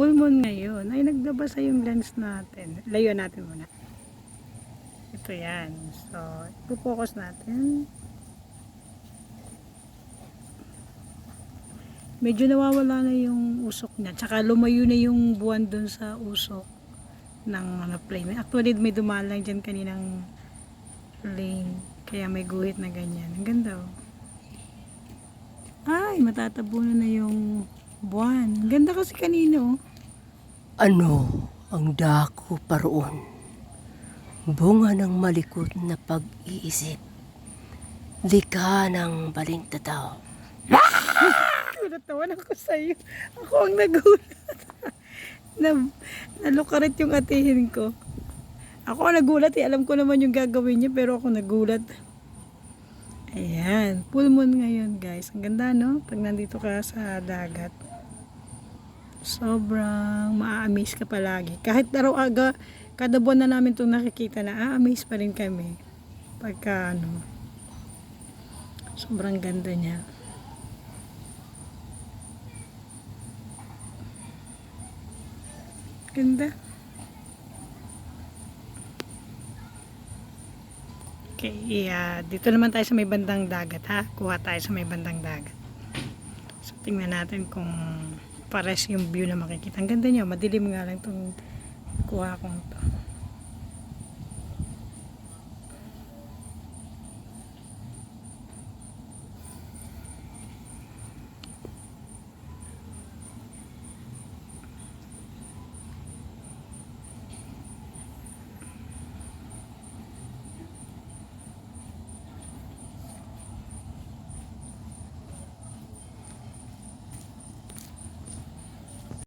full moon ngayon. Ay, nagbabasa yung lens natin. Layuan natin muna. Ito yan. So, ipo-focus natin. Medyo nawawala na yung usok niya. Tsaka lumayo na yung buwan dun sa usok ng flame. Actually, may dumaan lang dyan kaninang lane. Kaya may guhit na ganyan. Ang ganda oh. Ay, matatabunan na yung buwan. Ang ganda kasi kanino. Ano ang dako paroon? Bunga ng malikot na pag-iisip. Lika ng balintataw. Natawan ako sa'yo. Ako ang nagulat. Nalukarit yung atihin ko. Ako ang nagulat eh. Alam ko naman yung gagawin niya pero ako nagulat. Ayan. Full moon ngayon guys. Ang ganda no? Pag nandito ka sa dagat. Sobrang maa-amaze ka palagi. Kahit araw-aga, kada buwan na namin itong nakikita na amaze pa rin kami. Pagka ano. Sobrang ganda niya. Ganda. Okay, dito naman tayo sa may bandang dagat ha. Kuha tayo sa may bandang dagat. So, tingnan natin kung pares yung view na makikita. Ang ganda niya, madilim nga lang itong kuha kong to.